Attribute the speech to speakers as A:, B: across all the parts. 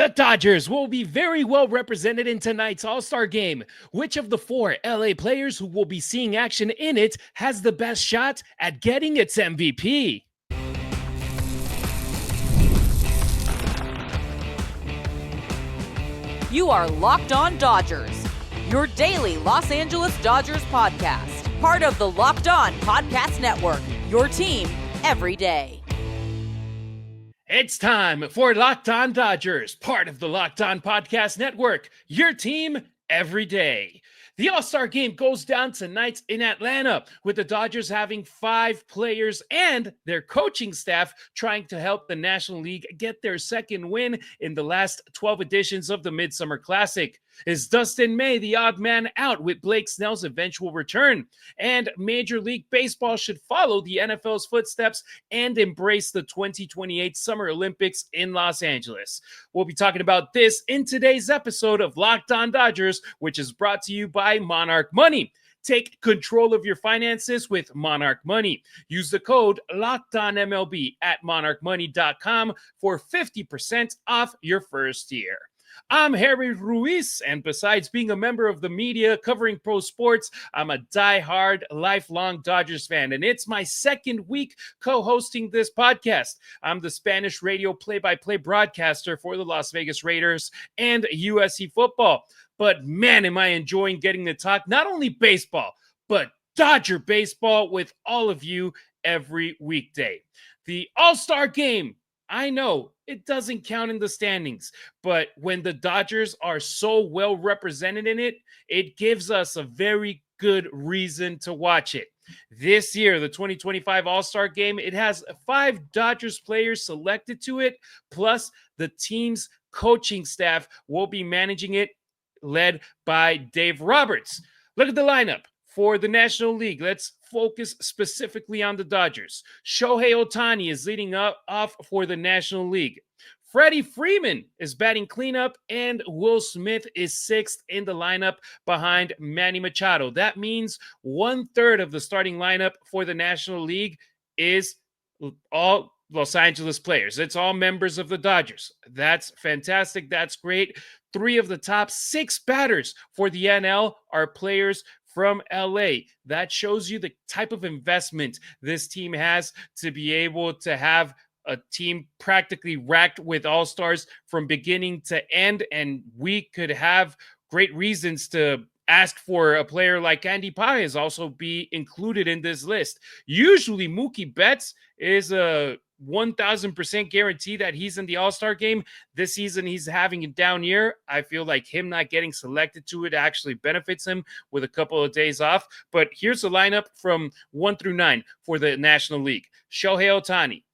A: The Dodgers will be very well represented in tonight's All-Star game. Which of the four LA players who will be seeing action in it has the best shot at getting its MVP?
B: You are Locked On Dodgers, your daily Los Angeles Dodgers podcast. Part of the Locked On Podcast Network, your team every day.
A: It's time for Locked On Dodgers, part of the Locked On Podcast Network, your team every day. The All-Star game goes down tonight in Atlanta, with the Dodgers having 5 players and their coaching staff trying to help the National League get their second win in the last 12 editions of the Midsummer Classic. Is Dustin May the odd man out with Blake Snell's eventual return? And Major League Baseball should follow the NFL's footsteps and embrace the 2028 Summer Olympics in Los Angeles. We'll be talking about this in today's episode of Locked On Dodgers, which is brought to you by Monarch Money. Take control of your finances with Monarch Money. Use the code LOCKEDONMLB at monarchmoney.com for 50% off your first year. I'm Harry Ruiz, and besides being a member of the media covering pro sports, I'm a die-hard, lifelong Dodgers fan, and it's my second week co-hosting this podcast. I'm the Spanish radio play-by-play broadcaster for the Las Vegas Raiders and USC football. But man, am I enjoying getting to talk not only baseball, but Dodger baseball with all of you every weekday. The All-Star game, I know it doesn't count in the standings, but when the Dodgers are so well represented in it, it gives us a very good reason to watch it. This year, the 2025 All-Star game, it has 5 Dodgers players selected to it, plus the team's coaching staff will be managing it, led by Dave Roberts. Look at the lineup for the National League. Let's focus specifically on the Dodgers. Shohei Ohtani is leading off for the National League. Freddie Freeman is batting cleanup, and Will Smith is 6th in the lineup behind Manny Machado. That means 1/3 of the starting lineup for the National League is all Los Angeles players. It's all members of the Dodgers. That's fantastic. That's great. 3 of the top 6 batters for the NL are players from LA. That shows you the type of investment this team has to be able to have a team practically racked with all-stars from beginning to end. And we could have great reasons to ask for a player like Andy Paez also be included in this list. Usually Mookie Betts is a 1,000% guarantee that he's in the All-Star game. This season, he's having a down year. I feel like him not getting selected to it actually benefits him with a couple of days off. But here's the lineup from 1 through 9 for the National League. Shohei Ohtani,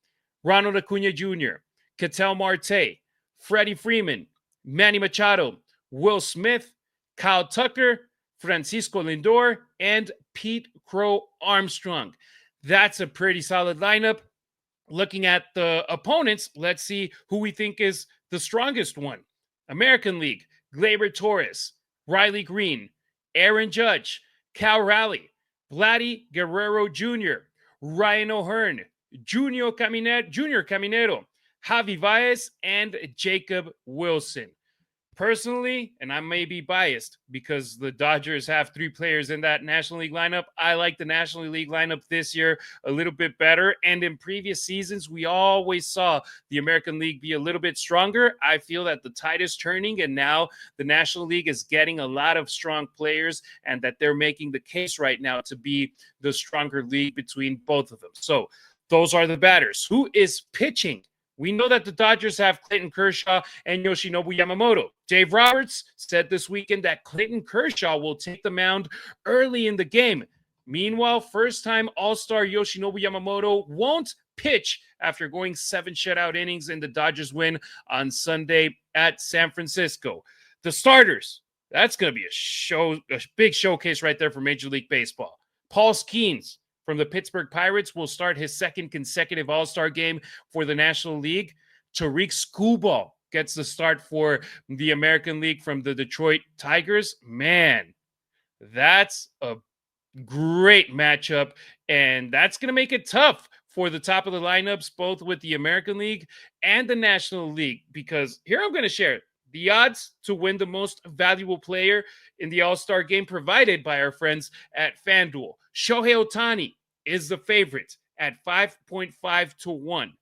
A: Ronald Acuna Jr., Ketel Marte, Freddie Freeman, Manny Machado, Will Smith, Kyle Tucker, Francisco Lindor, and Pete Crow Armstrong. That's a pretty solid lineup. Looking at the opponents, let's see who we think is the strongest one. American League, Gleyber Torres, Riley Green, Aaron Judge, Cal Raleigh, Vladdy Guerrero Jr., Ryan O'Hearn, Junior Caminero, Javi Baez, and Jacob Wilson. Personally, and I may be biased because the Dodgers have 3 players in that National League lineup, I like the National League lineup this year a little bit better. And in previous seasons, we always saw the American League be a little bit stronger. I feel that the tide is turning, and now the National League is getting a lot of strong players, and that they're making the case right now to be the stronger league between both of them. So those are the batters. Who is pitching? We know that the Dodgers have Clayton Kershaw and Yoshinobu Yamamoto. Dave Roberts said this weekend that Clayton Kershaw will take the mound early in the game. Meanwhile, first-time All-Star Yoshinobu Yamamoto won't pitch after going 7 shutout innings in the Dodgers win on Sunday at San Francisco. The starters, that's going to be a big showcase right there for Major League Baseball. Paul Skeens from the Pittsburgh Pirates will start his 2nd consecutive All-Star game for the National League. Tariq Skubal gets the start for the American League from the Detroit Tigers. Man, that's a great matchup, and that's going to make it tough for the top of the lineups, both with the American League and the National League, because here I'm going to share the odds to win the most valuable player in the All-Star game provided by our friends at FanDuel. Shohei Ohtani is the favorite at 5.5 to 1.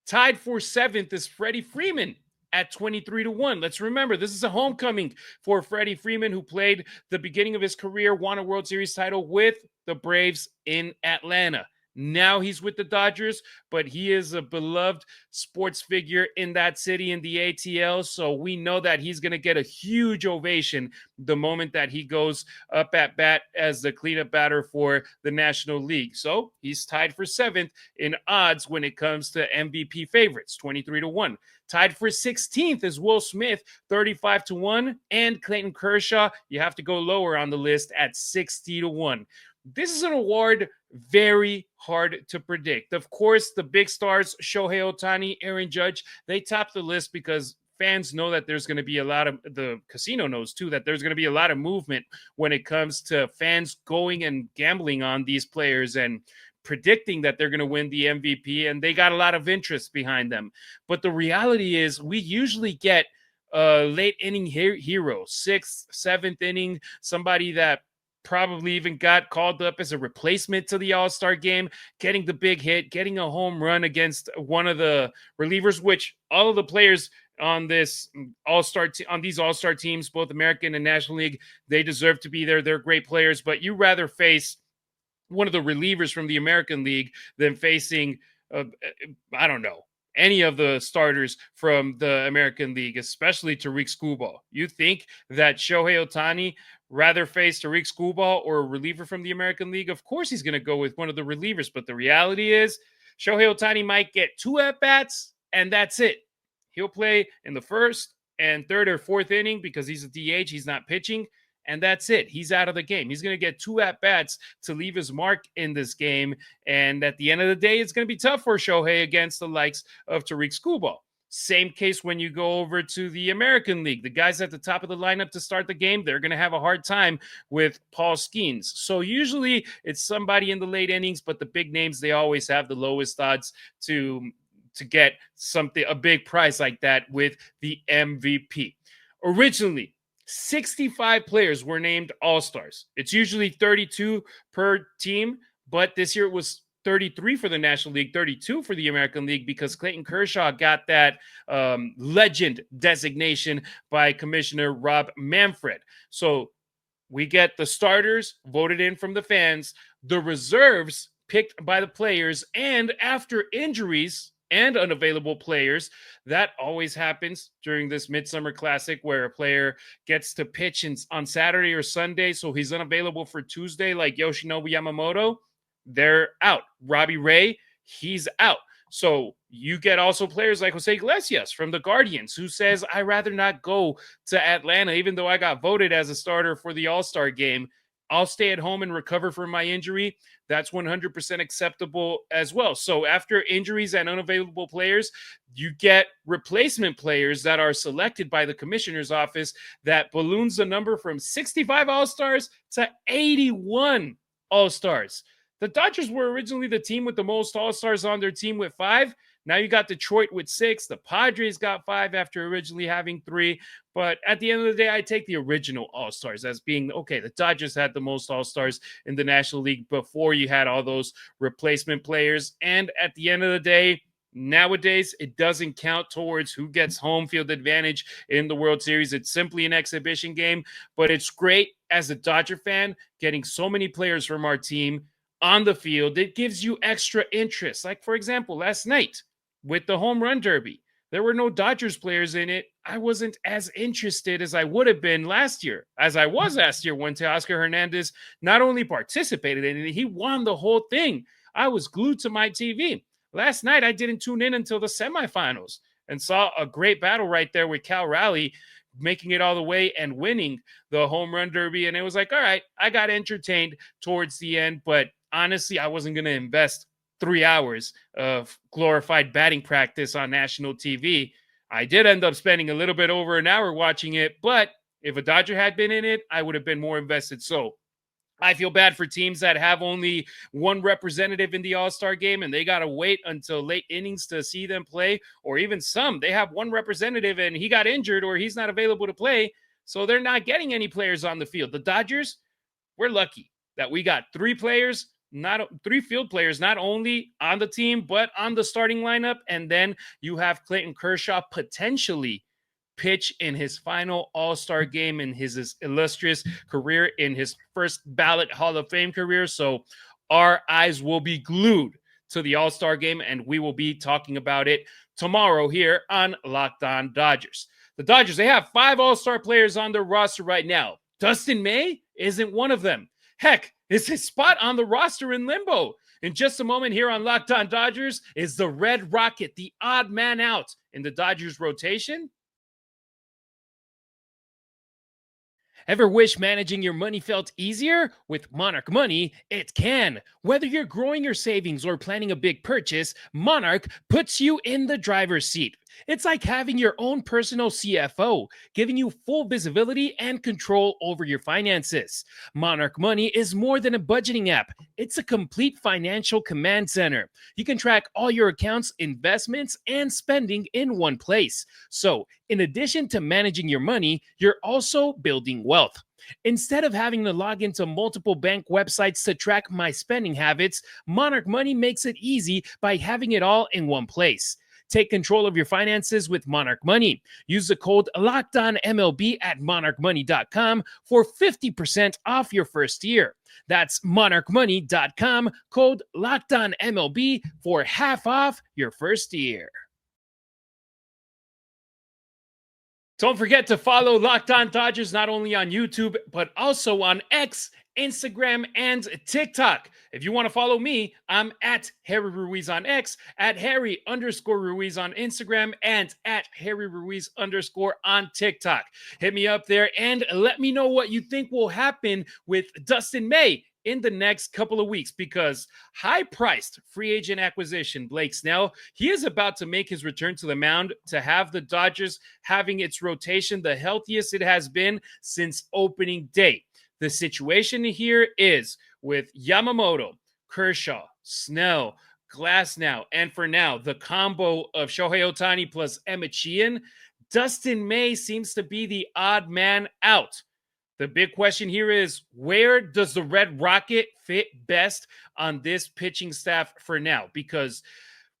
A: Tied for 7th is Freddie Freeman at 23 to 1. Let's remember, this is a homecoming for Freddie Freeman, who played the beginning of his career, won a World Series title with the Braves in Atlanta. Now he's with the Dodgers, but he is a beloved sports figure in that city in the ATL. So we know that he's going to get a huge ovation the moment that he goes up at bat as the cleanup batter for the National League. So he's tied for 7th in odds when it comes to MVP favorites, 23 to 1. Tied for 16th is Will Smith, 35 to 1. And Clayton Kershaw, you have to go lower on the list at 60 to 1. This is an award very hard to predict. Of course, the big stars, Shohei Ohtani, Aaron Judge, they top the list because fans know that there's going to be a lot of, the casino knows too, that there's going to be a lot of movement when it comes to fans going and gambling on these players and predicting that they're going to win the MVP, and they got a lot of interest behind them. But the reality is we usually get a late inning hero, 6th, 7th inning, somebody that probably even got called up as a replacement to the All-Star game, getting the big hit, getting a home run against one of the relievers, which all of the players on this on these All-Star teams, both American and National League, they deserve to be there. They're great players, but you rather face one of the relievers from the American League than facing, I don't know, any of the starters from the American League, especially Tariq Skubal. You think that Shohei Ohtani rather face Tariq Skubal or a reliever from the American League? Of course he's going to go with one of the relievers, but the reality is Shohei Ohtani might get 2 at-bats, and that's it. He'll play in the 1st and 3rd or 4th inning because he's a DH, he's not pitching, and that's it. He's out of the game. He's going to get 2 at-bats to leave his mark in this game, and at the end of the day, it's going to be tough for Shohei against the likes of Tariq Skubal. Same case when you go over to the American League. The guys at the top of the lineup to start the game, they're going to have a hard time with Paul Skeens. So usually it's somebody in the late innings, but the big names, they always have the lowest odds to get something, a big prize like that with the MVP. Originally, 65 players were named All-Stars. It's usually 32 per team, but this year it was 33 for the National League, 32 for the American League, because Clayton Kershaw got that legend designation by Commissioner Rob Manfred. So we get the starters voted in from the fans, the reserves picked by the players, and after injuries and unavailable players, that always happens during this Midsummer Classic where a player gets to pitch on Saturday or Sunday, so he's unavailable for Tuesday, like Yoshinobu Yamamoto. They're out. Robbie Ray, he's out. So you get also players like Jose Iglesias from the Guardians, who says, I'd rather not go to Atlanta, even though I got voted as a starter for the All-Star game. I'll stay at home and recover from my injury. That's 100% acceptable as well. So after injuries and unavailable players, you get replacement players that are selected by the commissioner's office that balloons the number from 65 All-Stars to 81 All-Stars. The Dodgers were originally the team with the most All-Stars on their team with 5. Now you got Detroit with 6. The Padres got 5 after originally having 3. But at the end of the day, I take the original All-Stars as being, okay, the Dodgers had the most All-Stars in the National League before you had all those replacement players. And at the end of the day, nowadays, it doesn't count towards who gets home field advantage in the World Series. It's simply an exhibition game. But it's great as a Dodger fan getting so many players from our team on the field. It gives you extra interest. Like, for example, last night with the home run derby, there were no Dodgers players in it. I wasn't as interested as I would have been last year, as I was last year when Teoscar Hernandez not only participated in it, he won the whole thing. I was glued to my TV. Last night, I didn't tune in until the semifinals and saw a great battle right there with Cal Raleigh making it all the way and winning the home run derby. And it was like, all right, I got entertained towards the end, but honestly, I wasn't going to invest 3 hours of glorified batting practice on national TV. I did end up spending a little bit over an hour watching it, but if a Dodger had been in it, I would have been more invested. So I feel bad for teams that have only one representative in the All-Star game and they got to wait until late innings to see them play, or even some, they have one representative and he got injured or he's not available to play, so they're not getting any players on the field. The Dodgers, we're lucky that we got three field players, not only on the team, but on the starting lineup. And then you have Clayton Kershaw potentially pitch in his final All-Star game in his illustrious career, in his first ballot Hall of Fame career. So our eyes will be glued to the All-Star game, and we will be talking about it tomorrow here on Locked On Dodgers. The Dodgers, they have 5 All-Star players on their roster right now. Dustin May isn't one of them. Heck, is his spot on the roster in limbo? In just a moment here on Locked On Dodgers, is the Red Rocket the odd man out in the Dodgers rotation? Ever wish managing your money felt easier? With Monarch Money, it can. Whether you're growing your savings or planning a big purchase, Monarch puts you in the driver's seat. It's like having your own personal CFO, giving you full visibility and control over your finances. Monarch Money is more than a budgeting app. It's a complete financial command center. You can track all your accounts, investments, and spending in one place. So, in addition to managing your money, you're also building wealth. Instead of having to log into multiple bank websites to track my spending habits, Monarch Money makes it easy by having it all in one place. Take control of your finances with Monarch Money. Use the code LOCKEDONMLB at monarchmoney.com for 50% off your first year. That's monarchmoney.com, code LOCKEDONMLB for half off your first year. Don't forget to follow Locked On Dodgers not only on YouTube, but also on X, Instagram, and TikTok. If you want to follow me, I'm at Harry Ruiz on X, at Harry_Ruiz on Instagram, and at Harry Ruiz_ on TikTok. Hit me up there and let me know what you think will happen with Dustin May in the next couple of weeks, because high-priced free agent acquisition Blake Snell, he is about to make his return to the mound to have the Dodgers having its rotation the healthiest it has been since opening day. The situation here is with Yamamoto, Kershaw, Snell, Glasnow, and for now, the combo of Shohei Ohtani plus Emmett Sheehan, Dustin May seems to be the odd man out. The big question here is, where does the Red Rocket fit best on this pitching staff for now? Because,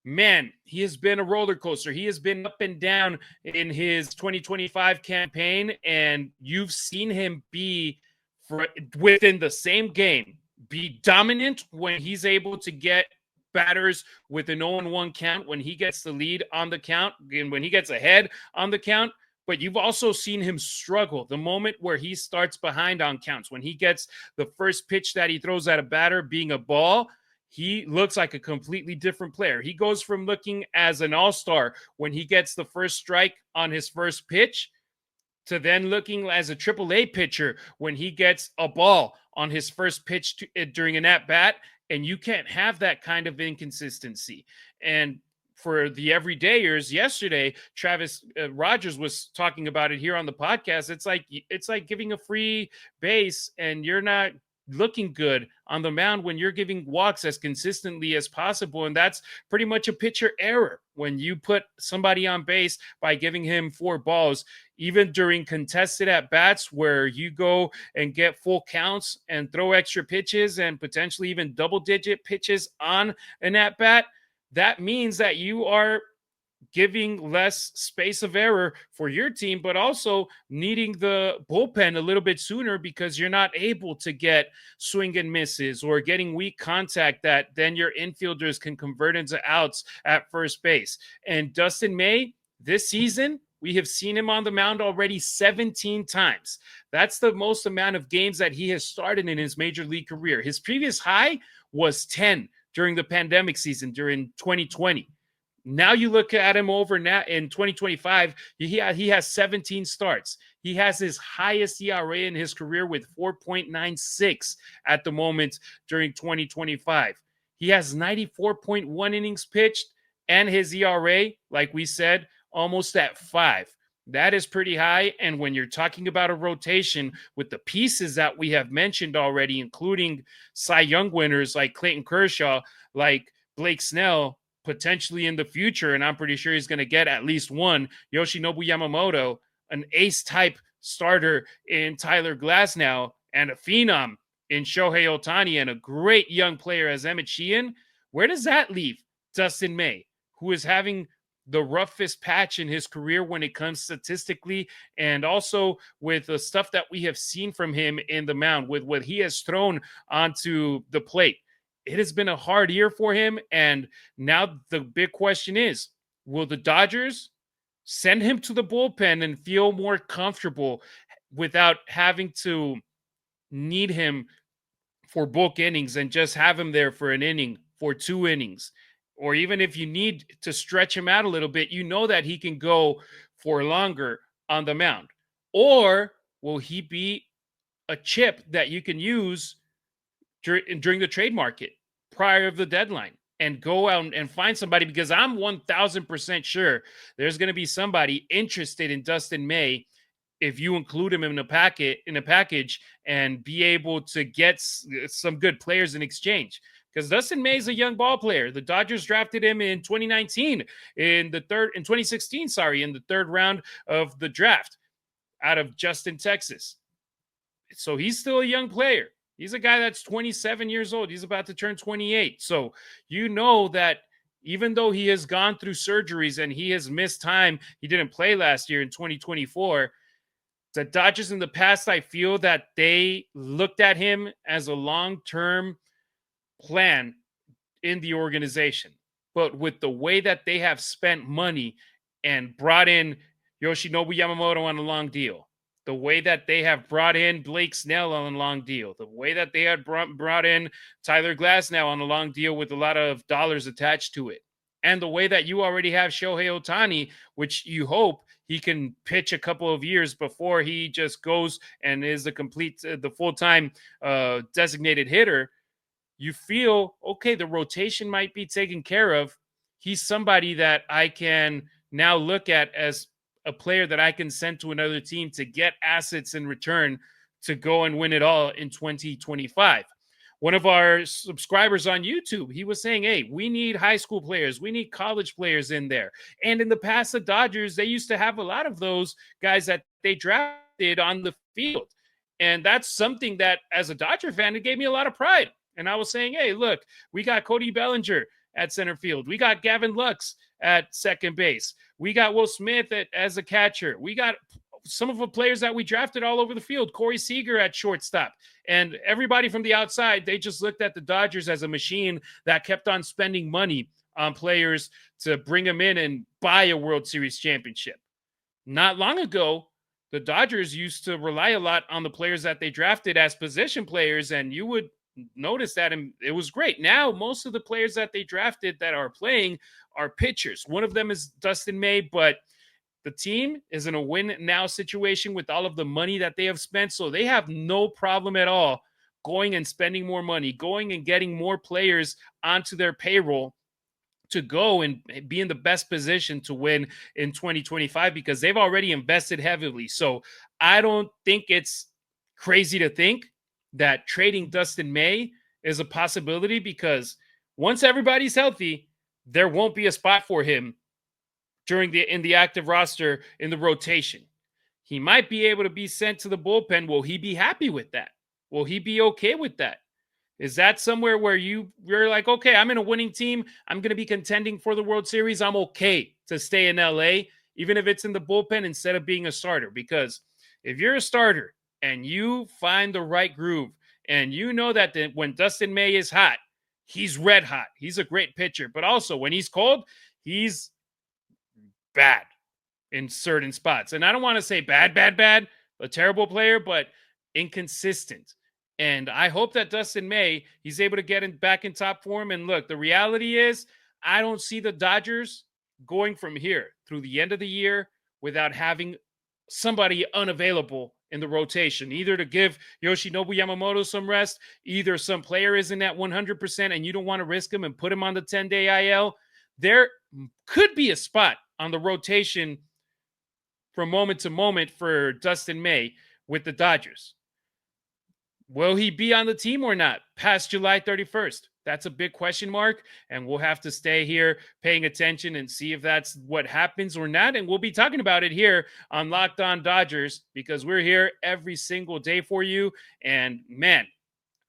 A: man, he has been a roller coaster. He has been up and down in his 2025 campaign, and you've seen him be, within the same game, be dominant when he's able to get batters with an 0-1 count, when he gets the lead on the count, and when he gets ahead on the count. But you've also seen him struggle the moment where he starts behind on counts. When he gets the first pitch that he throws at a batter being a ball, he looks like a completely different player. He goes from looking as an all-star when he gets the first strike on his first pitch to then looking as a AAA pitcher when he gets a ball on his first pitch during an at-bat. And you can't have that kind of inconsistency. And for the everydayers, yesterday, Travis Rogers was talking about it here on the podcast. It's like giving a free base and you're not looking good on the mound when you're giving walks as consistently as possible. And that's pretty much a pitcher error when you put somebody on base by giving him 4 balls, even during contested at-bats where you go and get full counts and throw extra pitches and potentially even double-digit pitches on an at-bat. That means that you are giving less space of error for your team, but also needing the bullpen a little bit sooner because you're not able to get swing and misses or getting weak contact that then your infielders can convert into outs at first base. And Dustin May, this season, we have seen him on the mound already 17 times. That's the most amount of games that he has started in his major league career. His previous high was 10 during the pandemic season during 2020. Now you look at him over now in 2025, he has 17 starts. He has his highest ERA in his career with 4.96 at the moment during 2025. He has 94.1 innings pitched, and his ERA, like we said, almost at 5. That is pretty high. And when you're talking about a rotation with the pieces that we have mentioned already, including Cy Young winners like Clayton Kershaw, like Blake Snell, potentially in the future, and I'm pretty sure he's going to get at least one, Yoshinobu Yamamoto, an ace type starter in Tyler Glasnow, and a phenom in Shohei Ohtani, and a great young player as Emmett Sheehan. Where does that leave Dustin May, who is having the roughest patch in his career when it comes statistically, and also with the stuff that we have seen from him in the mound, with what he has thrown onto the plate? It has been a hard year for him. And now the big question is, will the Dodgers send him to the bullpen and feel more comfortable without having to need him for bulk innings and just have him there for an inning, for 2 innings? Or even if you need to stretch him out a little bit, you know that he can go for longer on the mound. Or will he be a chip that you can use during the trade market prior of the deadline and go out and find somebody? Because I'm 1000% sure there's going to be somebody interested in Dustin May if you include him in a package and be able to get some good players in exchange. Because Dustin May is a young ball player. The Dodgers drafted him in 2016, in the third round of the draft out of Justin, Texas. So he's still a young player. He's a guy that's 27 years old. He's about to turn 28. So you know that even though he has gone through surgeries and he has missed time, he didn't play last year in 2024. The Dodgers in the past, I feel that they looked at him as a long-term plan in the organization. But with the way that they have spent money and brought in Yoshinobu Yamamoto on a long deal, the way that they have brought in Blake Snell on a long deal, the way that they had brought in Tyler Glasnow on a long deal with a lot of dollars attached to it, and the way that you already have Shohei Ohtani, which you hope he can pitch a couple of years before he just goes and is the full-time designated hitter, you feel, okay, the rotation might be taken care of. He's somebody that I can now look at as a player that I can send to another team to get assets in return to go and win it all in 2025. One of our subscribers on YouTube, he was saying, hey, we need high school players. We need college players in there. And in the past, the Dodgers, they used to have a lot of those guys that they drafted on the field. And that's something that, as a Dodger fan, it gave me a lot of pride. And I was saying, hey, look, we got Cody Bellinger at center field. We got Gavin Lux at second base. We got Will Smith as a catcher. We got some of the players that we drafted all over the field. Corey Seager at shortstop. And everybody from the outside, they just looked at the Dodgers as a machine that kept on spending money on players to bring them in and buy a World Series championship. Not long ago, the Dodgers used to rely a lot on the players that they drafted as position players, and you would notice that, and it was great. Now, most of the players that they drafted that are playing are pitchers. One of them is Dustin May, but the team is in a win-now situation with all of the money that they have spent, so they have no problem at all going and spending more money, going and getting more players onto their payroll to go and be in the best position to win in 2025 because they've already invested heavily. So I don't think it's crazy to think that trading Dustin May is a possibility, because once everybody's healthy, there won't be a spot for him in the active roster in the rotation. He might be able to be sent to the bullpen. Will he be happy with that? Will he be okay with that? Is that somewhere where you're like, okay, I'm in a winning team, I'm going to be contending for the World Series, I'm okay to stay in LA, even if it's in the bullpen instead of being a starter? Because if you're a starter and you find the right groove, and you know that when Dustin May is hot, he's red hot. He's a great pitcher. But also when he's cold, he's bad in certain spots. And I don't want to say bad, a terrible player, but inconsistent. And I hope that Dustin May, he's able to get back in top form. And look, the reality is I don't see the Dodgers going from here through the end of the year without having somebody unavailable in the rotation, either to give Yoshinobu Yamamoto some rest, either some player isn't at 100% and you don't want to risk him and put him on the 10-day IL. There could be a spot on the rotation from moment to moment for Dustin May with the Dodgers. Will he be on the team or not past July 31st? That's a big question mark, and we'll have to stay here paying attention and see if that's what happens or not. And we'll be talking about it here on Locked On Dodgers because we're here every single day for you. And man,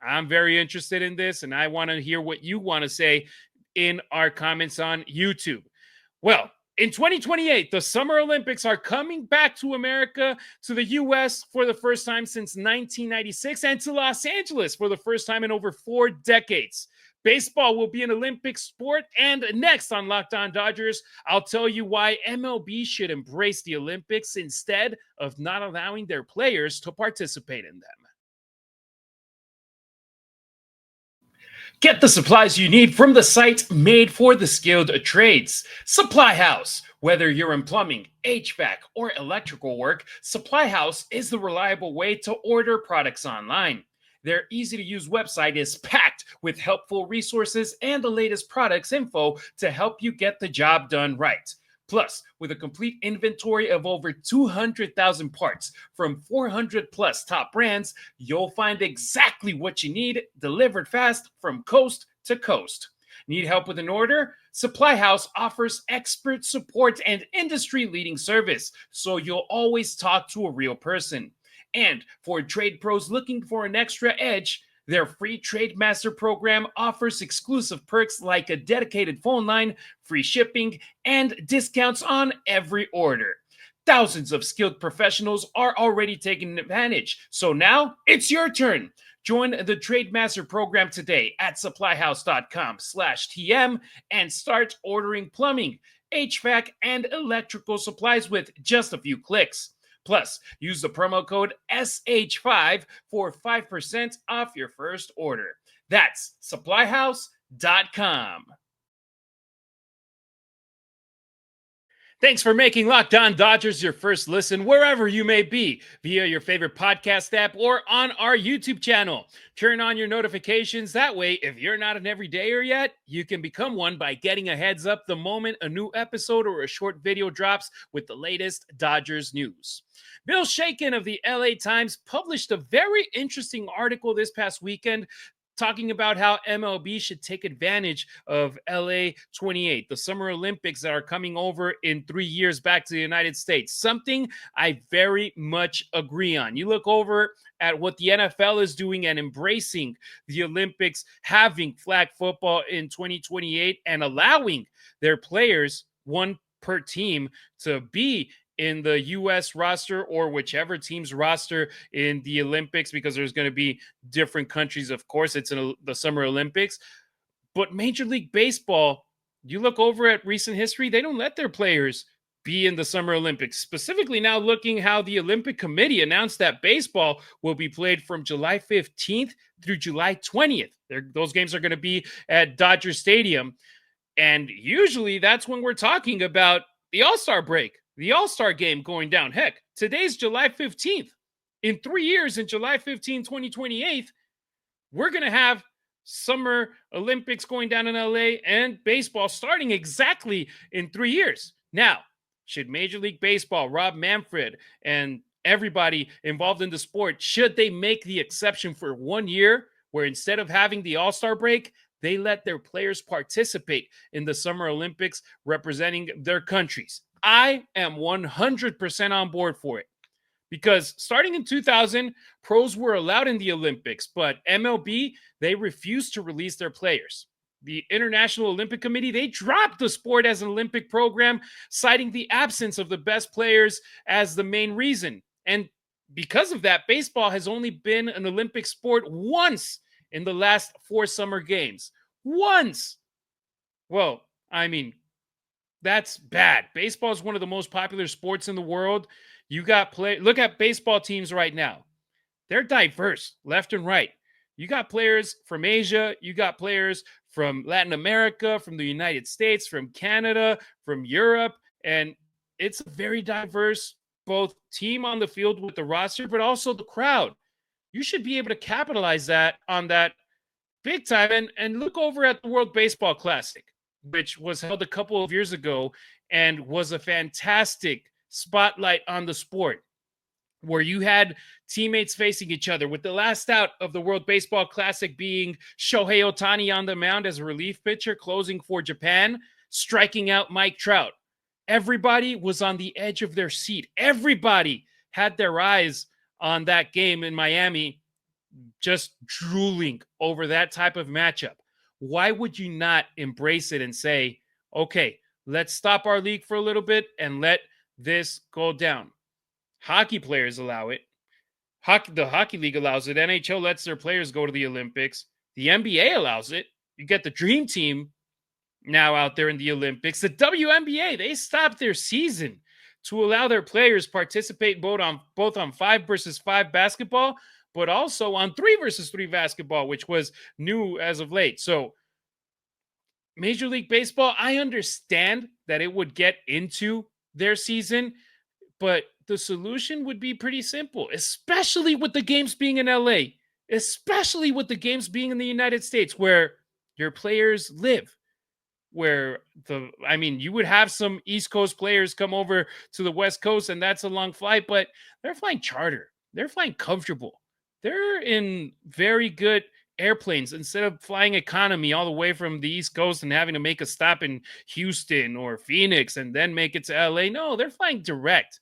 A: I'm very interested in this, and I want to hear what you want to say in our comments on YouTube. Well, in 2028, the Summer Olympics are coming back to America, to the U.S. for the first time since 1996, and to Los Angeles for the first time in over 4 decades. Baseball will be an Olympic sport, and next on Locked On Dodgers, I'll tell you why MLB should embrace the Olympics instead of not allowing their players to participate in them. Get the supplies you need from the site made for the skilled trades. Supply House. Whether you're in plumbing, HVAC, or electrical work, Supply House is the reliable way to order products online. Their easy-to-use website is packed with helpful resources and the latest products info to help you get the job done right. Plus, with a complete inventory of over 200,000 parts from 400 plus top brands, you'll find exactly what you need delivered fast from coast to coast. Need help with an order? Supply House offers expert support and industry-leading service, so you'll always talk to a real person. And for trade pros looking for an extra edge, their free Trade Master program offers exclusive perks like a dedicated phone line, free shipping, and discounts on every order. Thousands of skilled professionals are already taking advantage, so now it's your turn. Join the Trade Master program today at supplyhouse.com/TM and start ordering plumbing, HVAC, and electrical supplies with just a few clicks. Plus, use the promo code SH5 for 5% off your first order. That's supplyhouse.com. Thanks for making Locked On Dodgers your first listen wherever you may be, via your favorite podcast app or on our YouTube channel. Turn on your notifications. That way, if you're not an everydayer yet, you can become one by getting a heads up the moment a new episode or a short video drops with the latest Dodgers news. Bill Shaken of the LA Times published a very interesting article this past weekend talking about how MLB should take advantage of LA28, the Summer Olympics that are coming over in 3 years back to the United States. Something I very much agree on. You look over at what the NFL is doing and embracing the Olympics, having flag football in 2028 and allowing their players, one per team, to be in the U.S. roster or whichever team's roster in the Olympics, because there's going to be different countries. Of course, it's in the Summer Olympics. But Major League Baseball, you look over at recent history, they don't let their players be in the Summer Olympics. Specifically now looking how the Olympic Committee announced that baseball will be played from July 15th through July 20th. Those games are going to be at Dodger Stadium. And usually that's when we're talking about the All-Star break. The All-Star game going down. Heck, today's July 15th. In 3 years, in July 15, 2028, we're going to have Summer Olympics going down in LA and baseball starting exactly in 3 years. Now, should Major League Baseball, Rob Manfred, and everybody involved in the sport, should they make the exception for 1 year where instead of having the All-Star break, they let their players participate in the Summer Olympics representing their countries? I am 100% on board for it because starting in 2000, pros were allowed in the Olympics, but MLB, they refused to release their players. The International Olympic Committee, they dropped the sport as an Olympic program, citing the absence of the best players as the main reason. And because of that, baseball has only been an Olympic sport once in the last 4 summer games. Once. Well, I mean, that's bad. Baseball is one of the most popular sports in the world. You got look at baseball teams right now. They're diverse, left and right. You got players from Asia, you got players from Latin America, from the United States, from Canada, from Europe, and it's a very diverse both team on the field with the roster, but also the crowd. You should be able to capitalize on that big time and look over at the World Baseball Classic, which was held a couple of years ago and was a fantastic spotlight on the sport, where you had teammates facing each other, with the last out of the World Baseball Classic being Shohei Ohtani on the mound as a relief pitcher closing for Japan, striking out Mike Trout. Everybody was on the edge of their seat. Everybody had their eyes on that game in Miami, just drooling over that type of matchup. Why would you not embrace it and say, okay, let's stop our league for a little bit and let this go down? Hockey players allow it. The Hockey League allows it. NHL lets their players go to the Olympics. The NBA allows it. You get the Dream Team now out there in the Olympics. The WNBA, they stopped their season to allow their players participate both on 5-versus-5 basketball, but also on 3-versus-3 basketball, which was new as of late. So Major League Baseball, I understand that it would get into their season, but the solution would be pretty simple, especially with the games being in LA, especially with the games being in the United States, where your players live. You would have some East Coast players come over to the West Coast, and that's a long flight, but they're flying charter. They're flying comfortable. They're in very good airplanes instead of flying economy all the way from the East Coast and having to make a stop in Houston or Phoenix and then make it to LA. No, they're flying direct.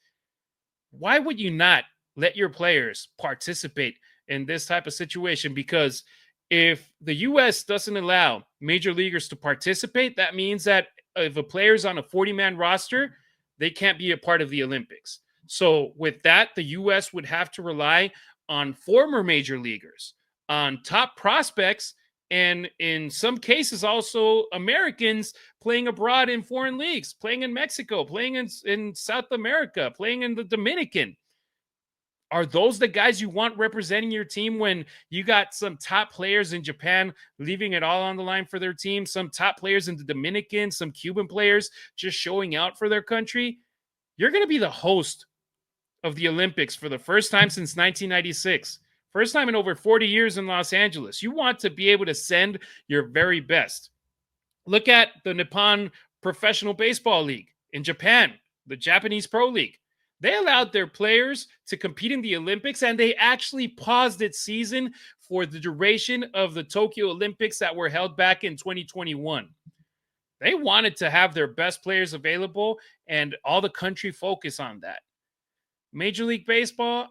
A: Why would you not let your players participate in this type of situation? Because if the U.S. doesn't allow major leaguers to participate, that means that if a player's on a 40-man roster, they can't be a part of the Olympics. So with that, the U.S. would have to rely on former major leaguers, on top prospects, and in some cases also Americans playing abroad in foreign leagues, playing in Mexico, playing in South America, playing in the Dominican. Are those the guys you want representing your team when you got some top players in Japan leaving it all on the line for their team, some top players in the Dominican, some Cuban players just showing out for their country? You're going to be the host of the Olympics for the first time since 1996. First time in over 40 years in Los Angeles. You want to be able to send your very best. Look at the Nippon Professional Baseball League in Japan, the Japanese Pro League. They allowed their players to compete in the Olympics, and they actually paused its season for the duration of the Tokyo Olympics that were held back in 2021. They wanted to have their best players available and all the country focus on that. Major League Baseball,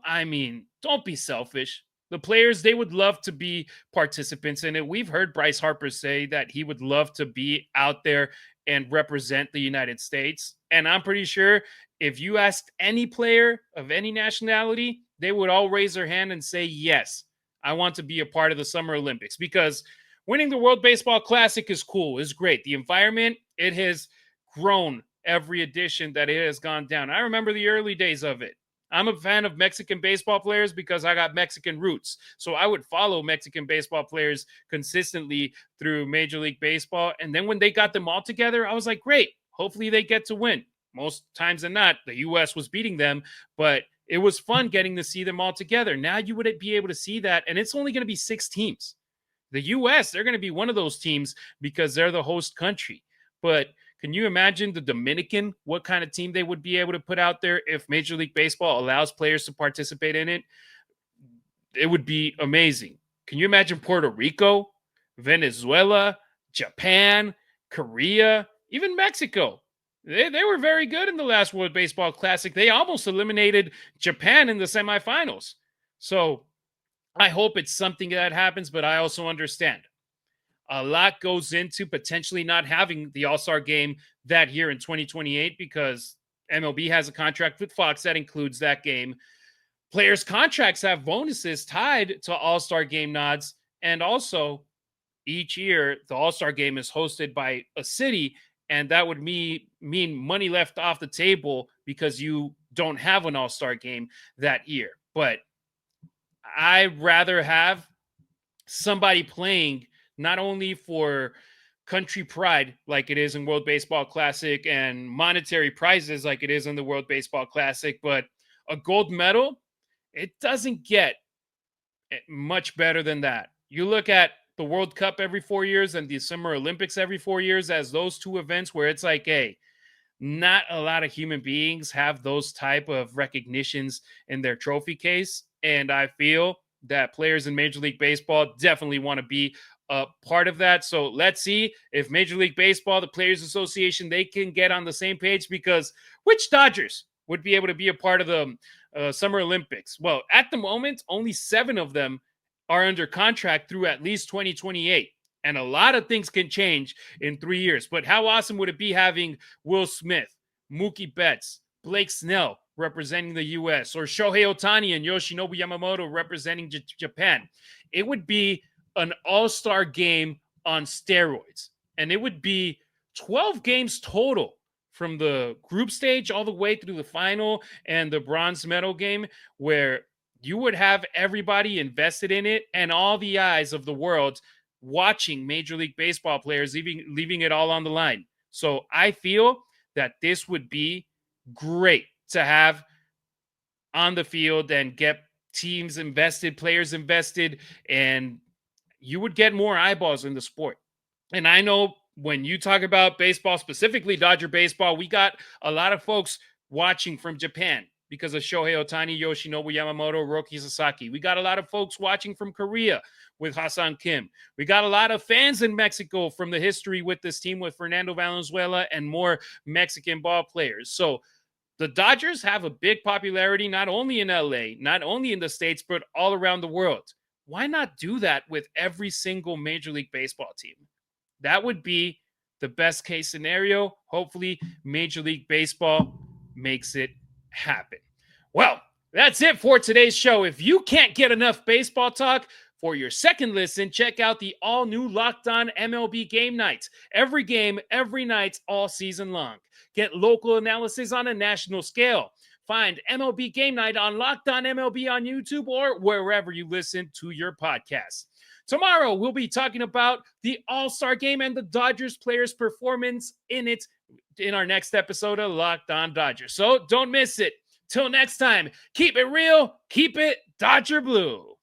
A: don't be selfish. The players, they would love to be participants in it. We've heard Bryce Harper say that he would love to be out there and represent the United States. And I'm pretty sure if you asked any player of any nationality, they would all raise their hand and say, yes, I want to be a part of the Summer Olympics, because winning the World Baseball Classic is cool, is great. The environment, it has grown every edition that it has gone down. I remember the early days of it. I'm a fan of Mexican baseball players because I got Mexican roots. So I would follow Mexican baseball players consistently through Major League Baseball. And then when they got them all together, I was like, great, hopefully they get to win. Most times than not, the U.S. was beating them, but it was fun getting to see them all together. Now you would be able to see that, and it's only going to be 6 teams. The U.S., they're going to be one of those teams because they're the host country. But can you imagine the Dominican, what kind of team they would be able to put out there if Major League Baseball allows players to participate in it? It would be amazing. Can you imagine Puerto Rico, Venezuela, Japan, Korea, even Mexico? They were very good in the last World Baseball Classic. They almost eliminated Japan in the semifinals. So I hope it's something that happens, but I also understand a lot goes into potentially not having the All-Star game that year in 2028 because MLB has a contract with Fox that includes that game. Players' contracts have bonuses tied to All-Star game nods. And also, each year, the All-Star game is hosted by a city, and that would mean money left off the table because you don't have an All-Star game that year. But I'd rather have somebody playing not only for country pride like it is in World Baseball Classic and monetary prizes like it is in the World Baseball Classic, but a gold medal, it doesn't get much better than that. You look at the World Cup every 4 years and the Summer Olympics every 4 years as those two events where it's like, hey, not a lot of human beings have those type of recognitions in their trophy case. And I feel that players in Major League Baseball definitely want to be a part of that. So let's see if Major League Baseball, the Players Association, they can get on the same page, because which Dodgers would be able to be a part of the Summer Olympics? Well, at the moment, only 7 of them are under contract through at least 2028. And a lot of things can change in 3 years. But how awesome would it be having Will Smith, Mookie Betts, Blake Snell representing the U.S., or Shohei Ohtani and Yoshinobu Yamamoto representing Japan? It would be an all-star game on steroids. And it would be 12 games total from the group stage all the way through the final and the bronze medal game, where you would have everybody invested in it and all the eyes of the world watching Major League Baseball players, leaving it all on the line. So I feel that this would be great to have on the field and get teams invested, players invested, and you would get more eyeballs in the sport. And I know when you talk about baseball, specifically Dodger baseball, we got a lot of folks watching from Japan because of Shohei Ohtani, Yoshinobu Yamamoto, Roki Sasaki. We got a lot of folks watching from Korea with Hassan Kim. We got a lot of fans in Mexico from the history with this team with Fernando Valenzuela and more Mexican ball players. So the Dodgers have a big popularity, not only in LA, not only in the States, but all around the world. Why not do that with every single Major League Baseball team? That would be the best case scenario. Hopefully, Major League Baseball makes it happen. Well, that's it for today's show. If you can't get enough baseball talk, for your second listen, check out the all-new Locked On MLB Game Nights. Every game, every night, all season long. Get local analysis on a national scale. Find MLB Game Night on Locked On MLB on YouTube or wherever you listen to your podcasts. Tomorrow, we'll be talking about the All-Star Game and the Dodgers players' performance in our next episode of Locked On Dodgers. So don't miss it. Till next time, keep it real, keep it Dodger Blue.